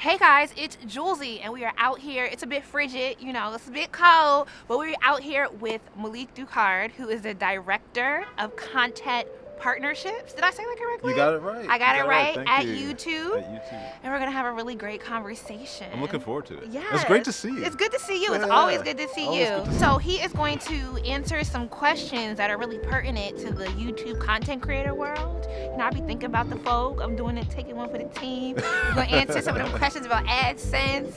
Hey guys, it's Julesy, and we are out here. It's a bit frigid, you know, it's a bit cold, but we're out here with Malik Ducard, who is the director of content partnerships. Did I say that correctly? You got it right. I got You it right Thank at you. YouTube. At YouTube. And we're gonna have a really great conversation. I'm looking forward to it. Yes. It's great to see you. It's good to see you. Yeah, It's always good to see always you. good to see So he is going to answer some questions that are really pertinent to the YouTube content creator world. You know, I be thinking about the folk. I'm doing it, taking one for the team. We're gonna answer some of them questions about AdSense.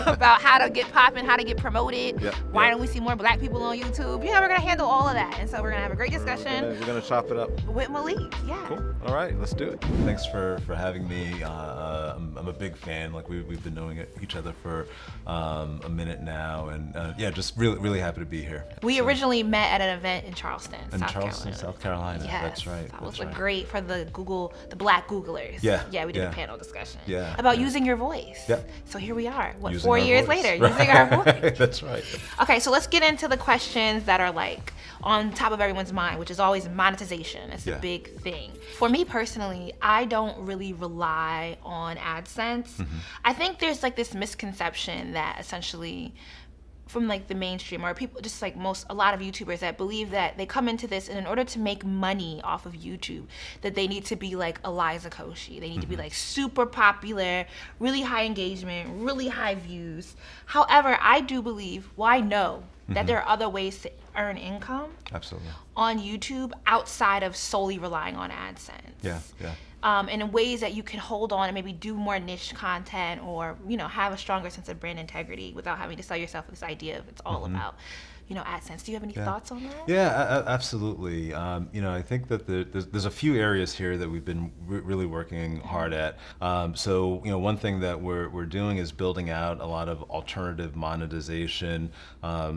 About how to get popping, how to get promoted. Why don't we see more black people on YouTube? You know, we're gonna handle all of that, and so we're gonna have a great discussion. We're gonna chop it up with Malik. Yeah. Cool. All right, let's do it. Thanks for having me. I'm a big fan. Like we've been knowing each other for a minute now, and yeah, just really happy to be here. We originally met at an event in Charleston, South Carolina. Yes, That's right. That was great for the Black Googlers. Yeah. We did a panel discussion. Yeah. About using your voice. Yeah. So here we are. What, using 4 years voice. later, using our voice. That's right. Okay, so let's get into the questions that are like on top of everyone's mind, which is always monetization. It's a big thing. For me personally, I don't really rely on AdSense. Mm-hmm. I think there's like this misconception that essentially from like the mainstream or people just like a lot of YouTubers that believe that they come into this and in order to make money off of YouTube that they need to be like Eliza Koshy. They need to be like super popular, really high engagement, really high views. However, I do believe, well, I know that there are other ways to earn income on YouTube outside of solely relying on AdSense. Yeah. And in ways that you can hold on and maybe do more niche content or, you know, have a stronger sense of brand integrity without having to sell yourself this idea of it's all about, you know, AdSense. Do you have any thoughts on that? Yeah, absolutely. You know, I think that there's a few areas here that we've been really working hard at. So, you know, one thing that we're doing is building out a lot of alternative monetization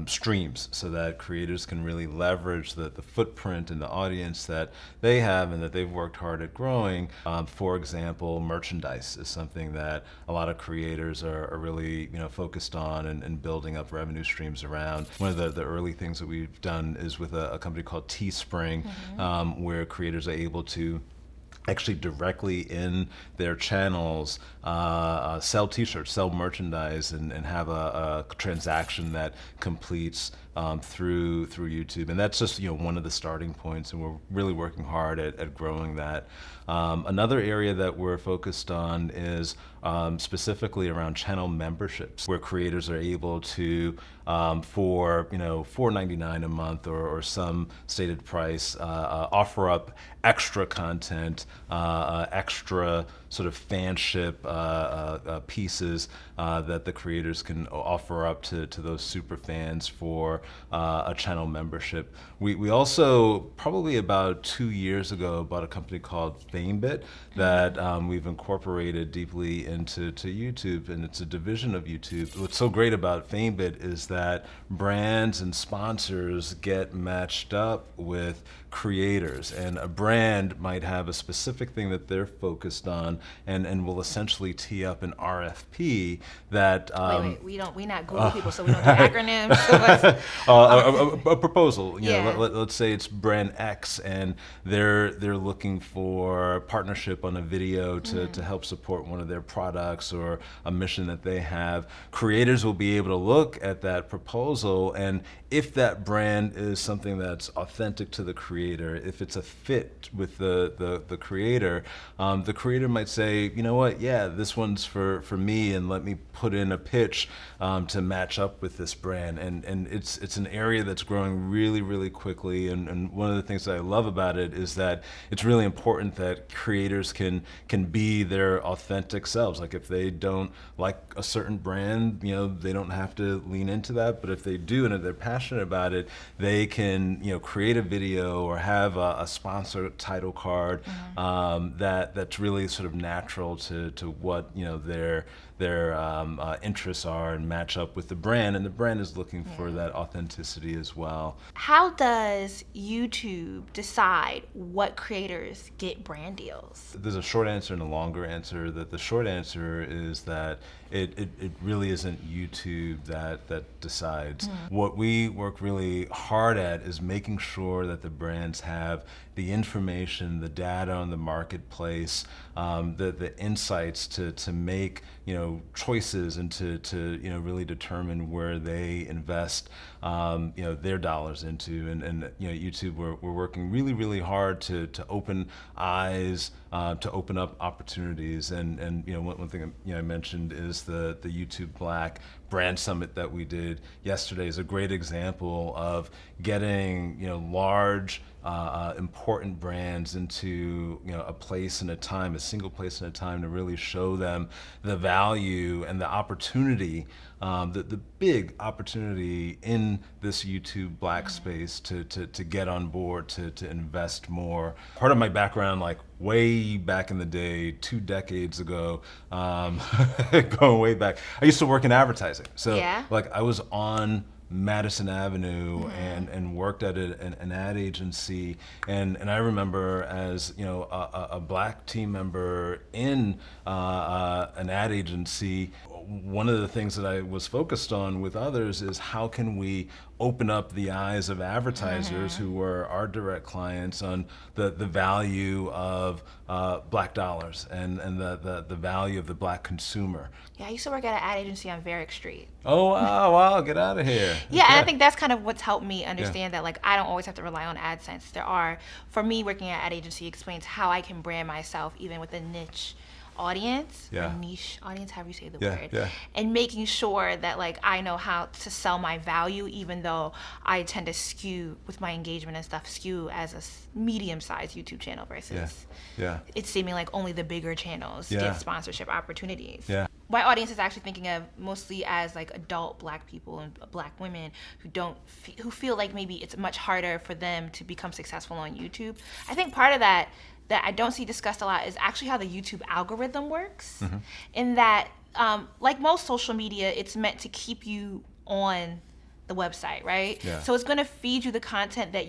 streams so that creators can really leverage the footprint and the audience that they have and that they've worked hard at growing. For example, merchandise is something that a lot of creators are really, you know, focused on and building up revenue streams around. One of the early things that we've done is with a company called Teespring, where creators are able to actually directly in their channels sell t-shirts, sell merchandise, and have a transaction that completes through YouTube. And that's just, you know, one of the starting points, and we're really working hard at growing that. Another area that we're focused on is specifically around channel memberships, where creators are able to, for, you know, $4.99 a month or some stated price, offer up extra content, extra sort of fanship pieces that the creators can offer up to those super fans for a channel membership. We also, probably about 2 years ago, bought a company called FameBit that we've incorporated deeply into YouTube, and it's a division of YouTube. What's so great about FameBit is that brands and sponsors get matched up with creators, and a brand might have a specific thing that they're focused on and will essentially tee up an RFP that wait, we not Google people, so we don't do acronyms. So a proposal, you know, let's say it's brand X and they're looking for partnership on a video to help support one of their products or a mission that they have. Creators will be able to look at that proposal, and if that brand is something that's authentic to the creator, if it's a fit with the creator, the creator might say, you know what, yeah, this one's for me, and let me put in a pitch to match up with this brand. And it's an area that's growing really quickly, and one of the things that I love about it is that it's really important that creators can be their authentic selves. Like if they don't like a certain brand, you know, they don't have to lean into that, but if they do and if they're passionate about it, they can, you know, create a video or have a sponsor title card that's really sort of natural to what, you know, their interests are and match up with the brand, and the brand is looking for that authenticity as well. How does YouTube decide what creators get brand deals? There's a short answer and a longer answer. That the short answer is that it really isn't YouTube that decides. What we work really hard at is making sure that the brands have the information, the data on the marketplace, the insights to make choices and to really determine where they invest their dollars into. And YouTube, we're working really hard to open eyes, to open up opportunities. And one thing I mentioned is the YouTube Black brand summit that we did yesterday is a great example of getting large important brands into a place and a time, a single place and a time, to really show them the value and the opportunity, the big opportunity in this YouTube Black space to get on board, to invest more. Part of my background, like way back in the day, 2 decades ago, going way back, I used to work in advertising. So like I was on Madison Avenue and worked at an ad agency, and I remember as a Black team member in an ad agency, one of the things that I was focused on with others is how can we open up the eyes of advertisers who were our direct clients on the value of Black dollars and the value of the Black consumer. Yeah, I used to work at an ad agency on Varick Street. Oh, wow, get out of here. Yeah, and I think that's kind of what's helped me understand that, like, I don't always have to rely on AdSense. For me, working at ad agency explains how I can brand myself even with a niche audience, or niche audience, however you say the word, and making sure that like I know how to sell my value, even though I tend to skew with my engagement and stuff, skew as a medium-sized YouTube channel versus it's seeming like only the bigger channels get sponsorship opportunities. My audience is actually thinking of mostly as like adult Black people and Black women who feel like maybe it's much harder for them to become successful on YouTube. I think part of that I don't see discussed a lot is actually how the YouTube algorithm works. In that, like most social media, it's meant to keep you on the website, right? So it's going to feed you the content that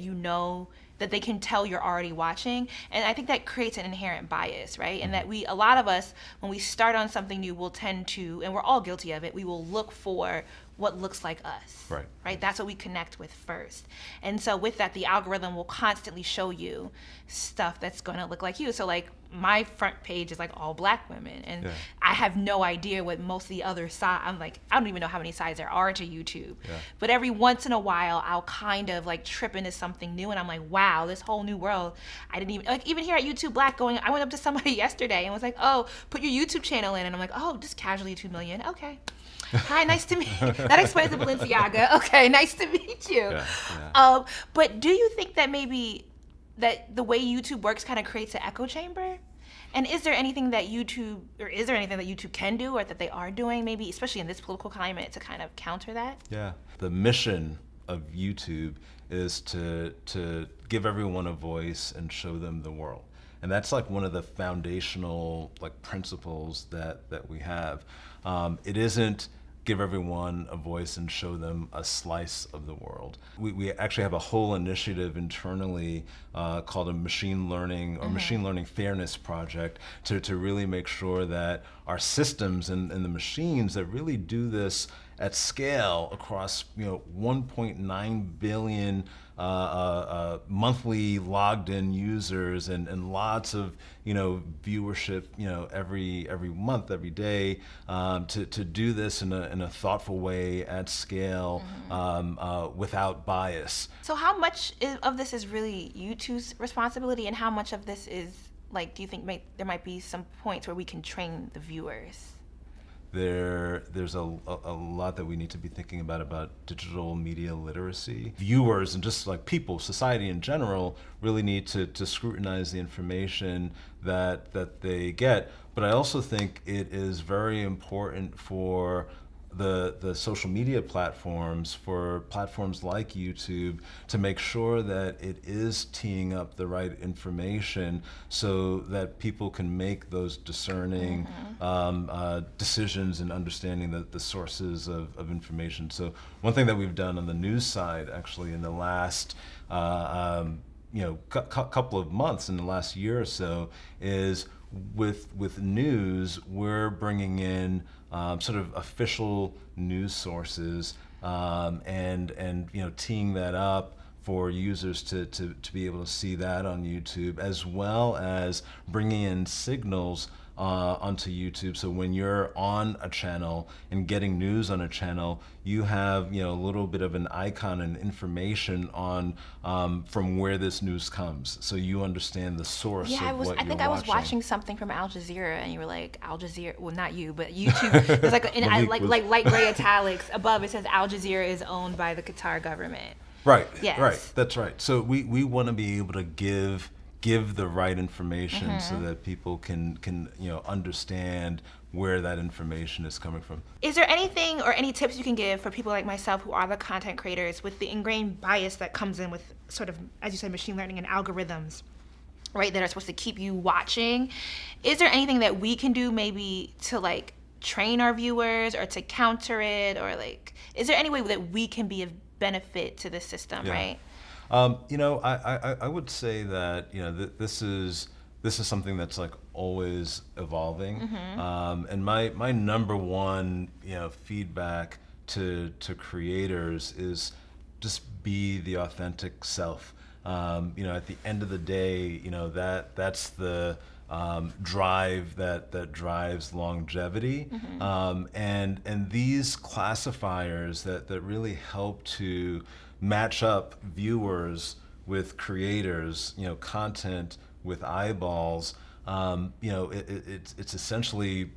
that they can tell you're already watching. And I think that creates an inherent bias, right? And that a lot of us, when we start on something new, will tend to, and we're all guilty of it, we will look for what looks like us, right? That's what we connect with first. And so with that, the algorithm will constantly show you stuff that's going to look like you. So like my front page is like all Black women, and I have no idea what most of the other sides, I'm like, I don't even know how many sides there are to YouTube. But every once in a while, I'll kind of like trip into something new, and I'm like, wow, this whole new world. I didn't even, like even here at YouTube Black I went up to somebody yesterday and was like, oh, put your YouTube channel in. And I'm like, oh, just casually 2 million. Okay. Hi, nice to meet you. That explains the Balenciaga. Okay, nice to meet you. But do you think that maybe that the way YouTube works kind of creates an echo chamber? And is there anything that YouTube can do or that they are doing, maybe especially in this political climate, to kind of counter that? The mission of YouTube is to give everyone a voice and show them the world. And that's like one of the foundational like principles that we have. It isn't give everyone a voice and show them a slice of the world. We actually have a whole initiative internally called a machine learning or machine learning fairness project to really make sure that our systems and the machines that really do this at scale across 1.9 billion monthly logged in users and lots of viewership every month, every day, to do this in a thoughtful way at scale, without bias. So how much of this is really YouTube's responsibility, and how much of this is like, do you think there might be some points where we can train the viewers? There's a lot that we need to be thinking about digital media literacy. Viewers and just like people, society in general, really need to scrutinize the information that they get. But I also think it is very important for the social media platforms, for platforms like YouTube, to make sure that it is teeing up the right information so that people can make those discerning decisions and understanding the sources of information. So one thing that we've done on the news side, actually, in the last couple of months, in the last year or so, is with news, we're bringing in sort of official news sources and teeing that up for users to be able to see that on YouTube, as well as bringing in signals onto YouTube. So when you're on a channel and getting news on a channel, you have a little bit of an icon and information on from where this news comes, so you understand the source Yeah, of what you're I think watching. I was watching something from Al Jazeera, and you were like, Al Jazeera. Well, not you, but YouTube. There's like like light gray italics above. It says Al Jazeera is owned by the Qatar government. Right. Yes. Right. That's right. So we want to be able to give the right information so that people can understand where that information is coming from. Is there anything or any tips you can give for people like myself who are the content creators with the ingrained bias that comes in with sort of, as you said, machine learning and algorithms, right, that are supposed to keep you watching? Is there anything that we can do maybe to like train our viewers or to counter it, or like, is there any way that we can be of benefit to the system, right? I would say that this is something that's like always evolving, and my number one feedback to creators is just be the authentic self. At the end of the day, that's the drive that drives longevity, and these classifiers that really help to match up viewers with creators, content with eyeballs. It's essentially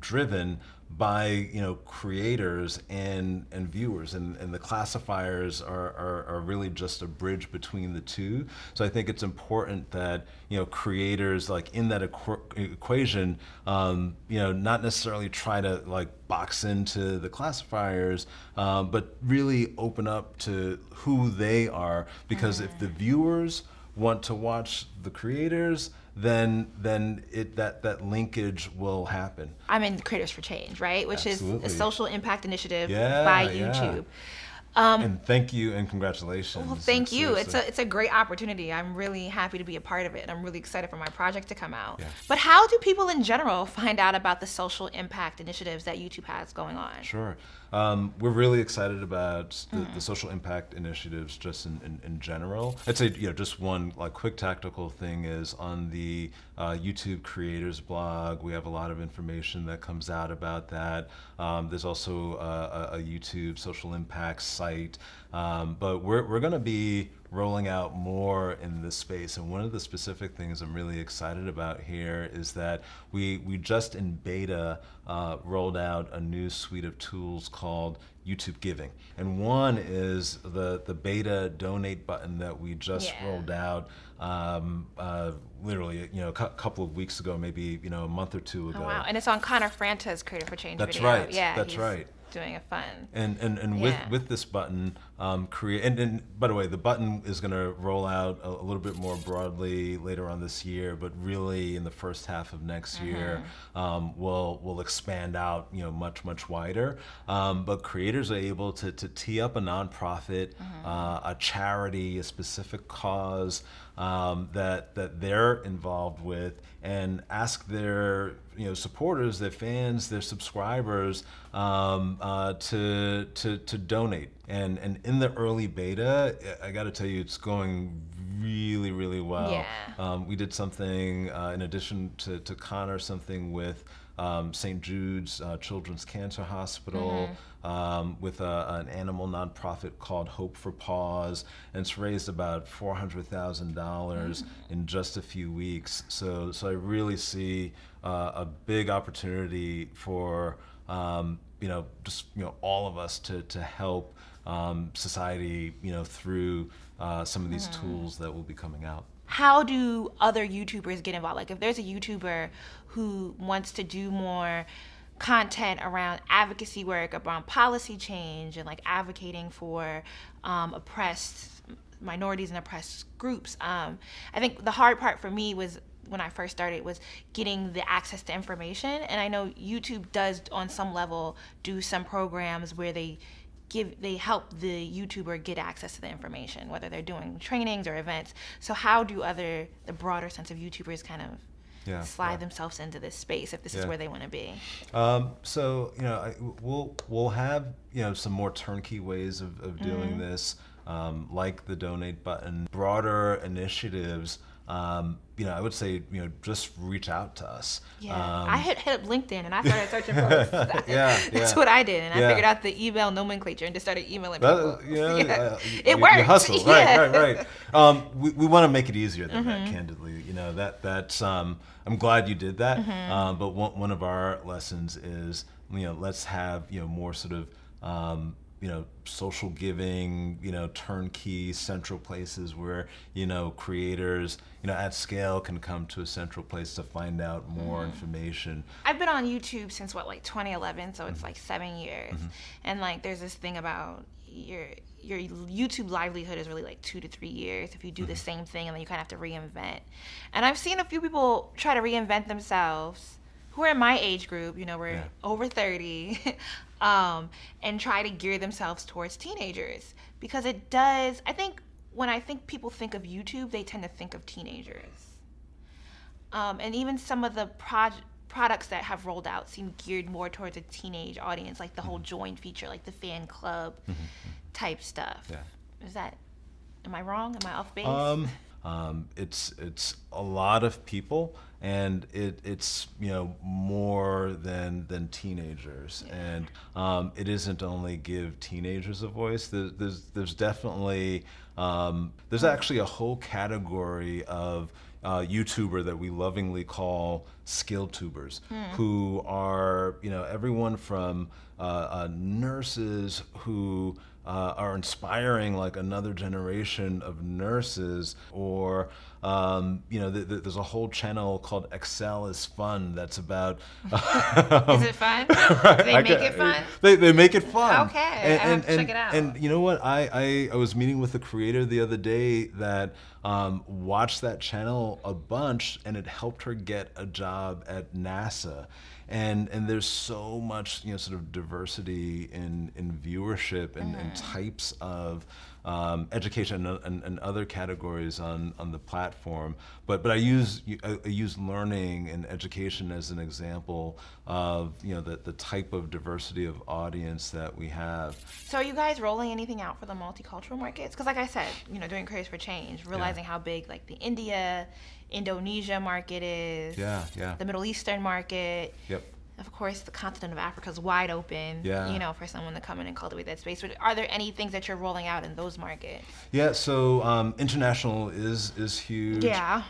driven by creators and viewers, and the classifiers are really just a bridge between the two. So I think it's important that creators, like in that equation, not necessarily try to like box into the classifiers, but really open up to who they are, because if the viewers want to watch the creators, then that linkage will happen. I'm in Creators for Change, right? Which Absolutely. is a social impact initiative Yeah, by yeah. YouTube. And thank you and congratulations. Well, thank you. Seriously. It's a great opportunity. I'm really happy to be a part of it. I'm really excited for my project to come out. Yeah. But how do people in general find out about the social impact initiatives that YouTube has going on? Sure. We're really excited about the social impact initiatives just in general. I'd say just one like quick tactical thing is on the YouTube creators blog. We have a lot of information that comes out about that. There's also a YouTube social impact site, but we're going to be rolling out more in this space. And one of the specific things I'm really excited about here is that we just in beta rolled out a new suite of tools called YouTube Giving. And one is the beta donate button that we just rolled out literally a couple of weeks ago, maybe a month or two ago. Oh, wow. And it's on Connor Franta's Creator for Change That's video. right. Yeah, That's he's right. doing a fun. And with this button, and by the way, the button is going to roll out a little bit more broadly later on this year, but really in the first half of next year, we'll expand out much wider. But creators are able to tee up a nonprofit, a charity, a specific cause that they're involved with, and ask their supporters, their fans, their subscribers to donate. And in the early beta, I got to tell you, it's going really well. Yeah. We did something in addition to Connor, something with St. Jude's Children's Cancer Hospital, with an animal nonprofit called Hope for Paws, and it's raised about $400,000 in just a few weeks. So I really see a big opportunity for just all of us to help society through some of these tools that will be coming out. How do other YouTubers get involved? Like if there's a YouTuber who wants to do more content around advocacy work, around policy change, and like advocating for oppressed minorities and oppressed groups, I think the hard part for me was when I first started was getting the access to information. And I know YouTube does on some level do some programs where they help the YouTuber get access to the information, whether they're doing trainings or events. So how do the broader sense of YouTubers kind of slide themselves into this space if this is where they want to be? So we'll have some more turnkey ways of doing this. like the donate button, broader initiatives, I would say, just reach out to us. Yeah, I hit up LinkedIn and I started searching for That's what I did, and I figured out the email nomenclature and just started emailing people. It worked. You hustle, Yeah. right. We want to make it easier than that, candidly. That's I'm glad you did that. But one of our lessons is, let's have more sort of social giving, turnkey central places where, creators, at scale can come to a central place to find out more information. I've been on YouTube since 2011, so it's like 7 years. And like there's this thing about your YouTube livelihood is really like 2 to 3 years if you do the same thing and then you kind of have to reinvent. And I've seen a few people try to reinvent themselves who are in my age group, we're over 30, and try to gear themselves towards teenagers, because it does, when people think of YouTube, they tend to think of teenagers. And even some of the products that have rolled out seem geared more towards a teenage audience, like the whole join feature, like the fan club type stuff. Yeah. Am I wrong? Am I off base? It's a lot of people, and it's more than teenagers, and it isn't only give teenagers a voice. There's definitely there's actually a whole category of YouTuber that we lovingly call skill tubers, who are everyone from nurses who are inspiring like another generation of nurses, or there's a whole channel called Excel is Fun that's about is it fun? Right, Do they make it fun? They make it fun. Okay, I have to check it out. And you know what, I was meeting with a creator the other day that watched that channel a bunch, and it helped her get a job at NASA. And there's so much sort of diversity in viewership and types of education and other categories on the platform. But I use learning and education as an example of the type of diversity of audience that we have. So are you guys rolling anything out for the multicultural markets? Because like I said, doing Creators for Change, realizing how big like the Indonesia market is. Yeah. The Middle Eastern market. Yep. Of course, the continent of Africa is wide open, for someone to come in and cultivate that space. But are there any things that you're rolling out in those markets? Yeah, so international is huge. Yeah.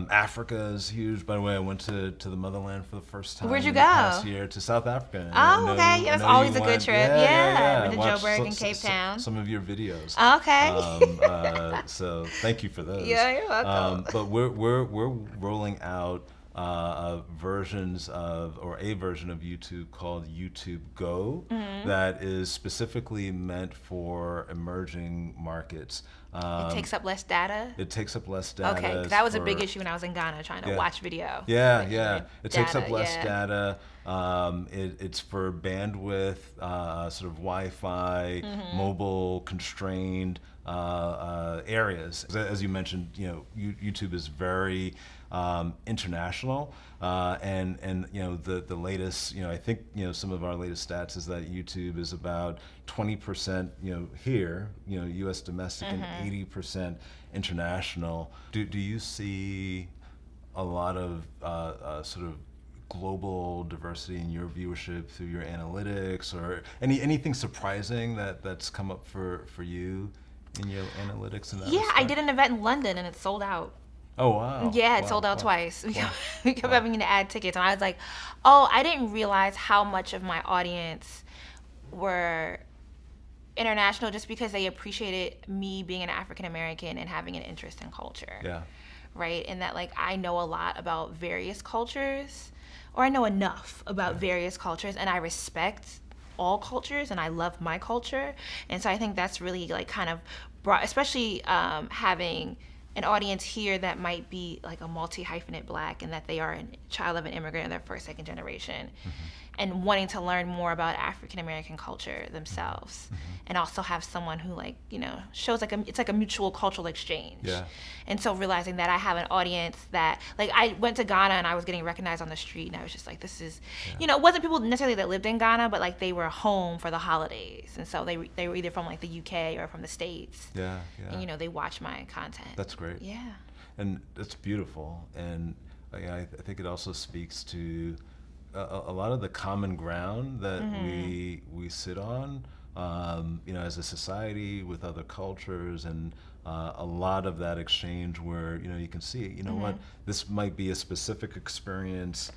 Africa is huge. By the way, I went to the motherland for the first time. Where'd you in go? The past year, to South Africa. Oh, okay. Yeah, that's always a good trip. Yeah. Went to Watched Joburg and Cape Town. Some of your videos. Okay. So thank you for those. Yeah, you're welcome. But we're rolling out versions of, or a version of YouTube called YouTube Go, that is specifically meant for emerging markets. It takes up less data? It takes up less data. Okay, that was a big issue when I was in Ghana trying to watch video. Yeah. It takes up less data. It's for bandwidth, sort of Wi-Fi, mobile constrained areas. As you mentioned, YouTube is very international, and the latest, I think some of our latest stats is that YouTube is about 20% here, U.S. domestic, and 80% international. Do you see a lot of sort of global diversity in your viewership through your analytics, or anything surprising that's come up for you in your analytics? In that respect? I did an event in London and it sold out. Oh, wow. Yeah, it sold out twice. We kept having to add tickets, and I was like, oh, I didn't realize how much of my audience were international, just because they appreciated me being an African American and having an interest in culture. Yeah. Right? And that like I know a lot about various cultures, or I know enough about various cultures, and I respect all cultures, and I love my culture. And so I think that's really like kind of brought, especially having an audience here that might be like a multi-hyphenate Black, and that they are a child of an immigrant in their first, second generation, and wanting to learn more about African American culture themselves, and also have someone who, like, you know, shows like it's like a mutual cultural exchange. Yeah. And so realizing that I have an audience that, like, I went to Ghana and I was getting recognized on the street, and I was just like, this is, you know, it wasn't people necessarily that lived in Ghana, but like they were home for the holidays, and so they were either from like the UK or from the States. Yeah. And, you know, they watch my content. That's great. Yeah. And it's beautiful. And I think it also speaks to a lot of the common ground that we sit on, you know, as a society with other cultures, and a lot of that exchange where, you know, you can see, you know what, this might be a specific experience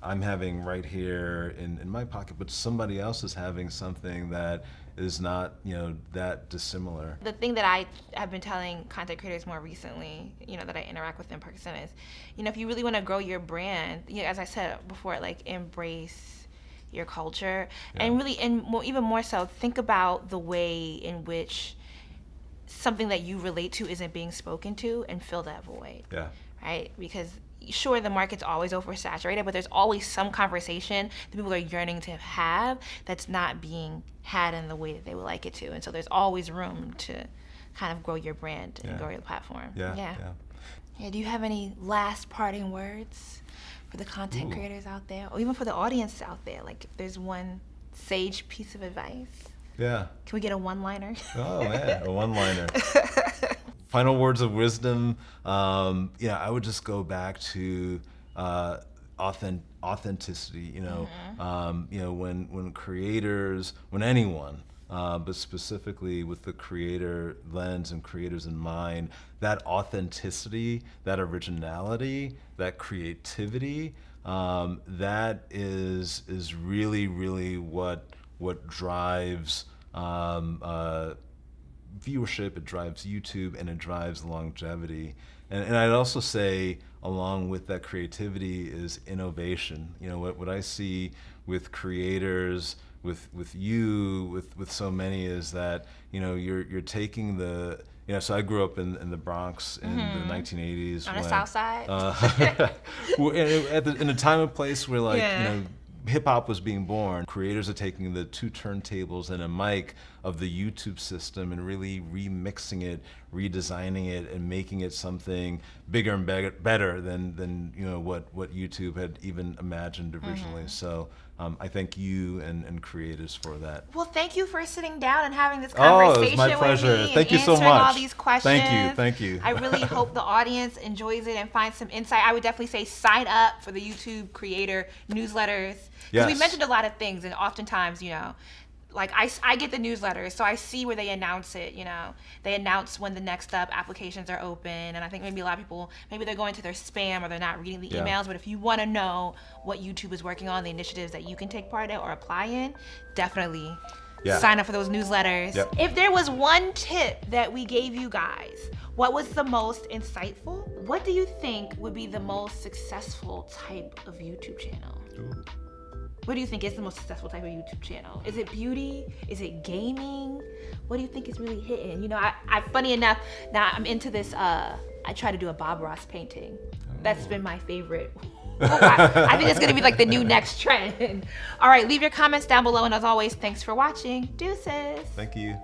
I'm having right here in my pocket, but somebody else is having something that is not, you know, that dissimilar. The thing that I have been telling content creators more recently, you know, that I interact with in person is, you know, if you really want to grow your brand, you know, as I said before, like, embrace your culture, and really, and even more so, think about the way in which something that you relate to isn't being spoken to, and fill that void. Yeah. Right? Because sure, the market's always oversaturated, but there's always some conversation that people are yearning to have that's not being had in the way that they would like it to. And so there's always room to kind of grow your brand and grow your platform. Yeah. Do you have any last parting words for the content creators out there, or even for the audience out there? Like, if there's one sage piece of advice. Yeah. Can we get a one-liner? Oh, yeah, a one-liner. Final words of wisdom. Yeah, I would just go back to authenticity. You know, when creators, when anyone, but specifically with the creator lens and creators in mind, that authenticity, that originality, that creativity, that is really, really what drives viewership, it drives YouTube, and it drives longevity. And I'd also say, along with that creativity, is innovation. You know, what I see with creators, with you, with so many, is that, you know, you're taking the, you know, so I grew up in the Bronx in the 1980s. On the South Side? In a time and place where, like, you know, hip hop was being born. Creators are taking the two turntables and a mic of the YouTube system and really remixing it, redesigning it, and making it something bigger and better than you know what YouTube had even imagined originally. So I thank you and creators for that. Well, thank you for sitting down and having this conversation it was my pleasure. with me. Thank you so much. Answering all these questions. Thank you. I really hope the audience enjoys it and finds some insight. I would definitely say sign up for the YouTube creator newsletters. Because we mentioned a lot of things, and oftentimes, you know, like I get the newsletters, so I see where they announce it, you know. They announce when the next up applications are open, and I think maybe a lot of people, maybe they're going to their spam or they're not reading the emails, but if you want to know what YouTube is working on, the initiatives that you can take part in or apply in, definitely sign up for those newsletters. If there was one tip that we gave you guys, what was the most insightful? What do you think would be the most successful type of YouTube channel? What do you think is the most successful type of YouTube channel? Is it beauty? Is it gaming? What do you think is really hitting? You know, I funny enough, now I'm into this, I try to do a Bob Ross painting. That's been my favorite. I think it's gonna be like the new next trend. All right, leave your comments down below, and as always, thanks for watching. Deuces. Thank you.